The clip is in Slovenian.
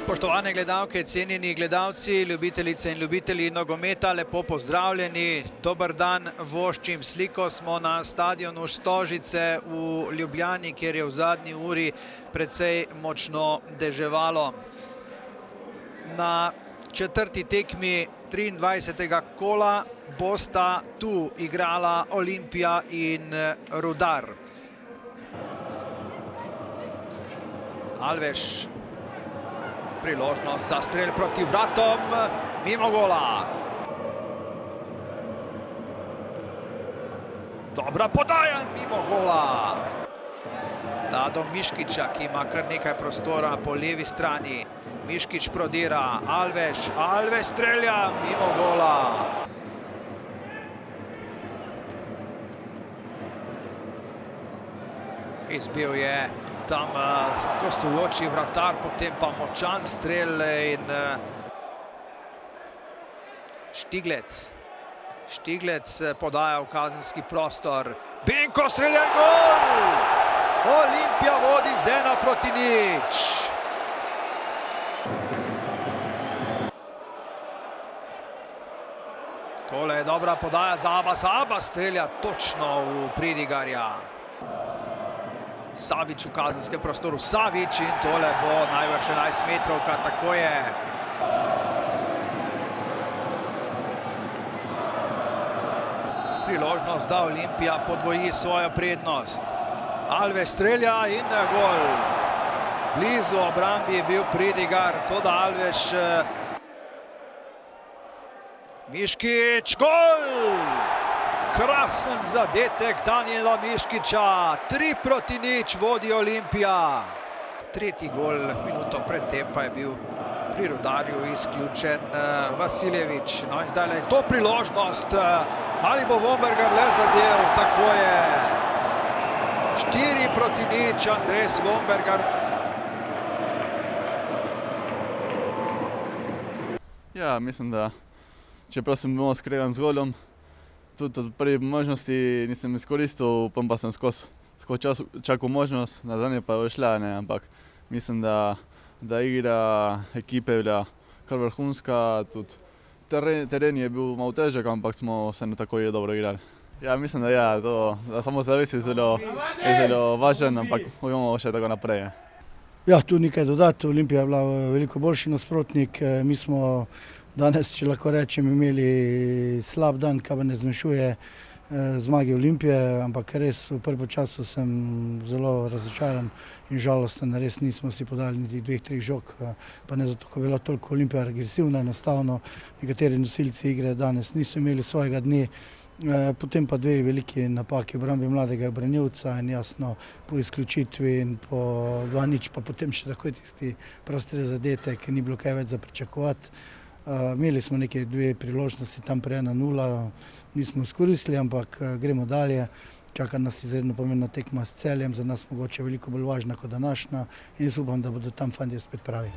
Spoštovane gledalke, cenjeni gledalci, ljubitelice in ljubitelji nogometa, lepo pozdravljeni. Dober dan, voščim sliko. Smo na stadionu Stožice v Ljubljani, kjer je v zadnji uri precej močno deževalo. Na četrti tekmi 23. kola bosta tu igrala Olimpija in Rudar. Alves, priložnost za strel proti vratom, mimo gola. Dobra podaja, mimo gola. Da do Miškića, ki ima kar nekaj prostora po levi strani. Miškić prodira, Alves strelja, mimo gola. Izbil je tam gostujoči vratar, potem pa močan strel in Štiglec podaja v kazenski prostor. Benko strelja in gol! Olimpija vodi z 1-0. Tole je dobra podaja za Abasa. Abas strelja točno v Pridigarja. Savić v kazenskem prostoru. Savić in tole bo največ 11 metrovka, tako je. Priložnost, da Olimpija podvoji svojo prednost. Alves strelja in gol. Blizu obrambi je bil Pridigar, toda Alves. Miškić, gol! Krasen zadetek Danijela Miškića. 3-0 vodi Olimpija. Tretji gol, minuto predtem pa je bil pri Rudarju izključen Vasiljević. No in zdaj je to priložnost. Ali bo Vombergar le zadev? Tako je. 4-0, Andres Vombergar. Ja, mislim, da čeprav sem bil skregan z golom, tudi od prve možnosti nisem izkoristil, pa sem skozi čas čakal možnost, nazadnje pa je šla, ampak mislim, da igra ekipe je bila kar vrhunska, tudi teren je bil malo težek, ampak smo se tako dobro igrali. Ja, mislim, da samo zavest je zelo važen, ampak bomo še tako naprej. Ja, tu nekaj dodati. Olimpija je bila veliko boljši nasprotnik. Mi smo danes, če lahko rečem, imeli slab dan, kar ne zmanjšuje zmage Olimpije, ampak res v prvem času sem zelo razočaran in žalosten. Res nismo si podali niti 2-3 žog, pa ne zato, ker je bila toliko Olimpija agresivna, enostavno. Nekateri nosilci igre danes niso imeli svojega dne. Potem pa dve veliki napaki v obrambi mladega branilca in jasno po izključitvi in po 2-0, pa potem še takoj tisti prostor zadetek, ni bilo kaj več za pričakovati. Imeli smo neke dve priložnosti tam pri 1-0, nismo izkoristili, ampak gremo dalje. Čaka nas izredno pomembna tekma s Celjem, za nas mogoče veliko bolj važna kot današnja in jaz upam, da bodo tam fantje spet pravi.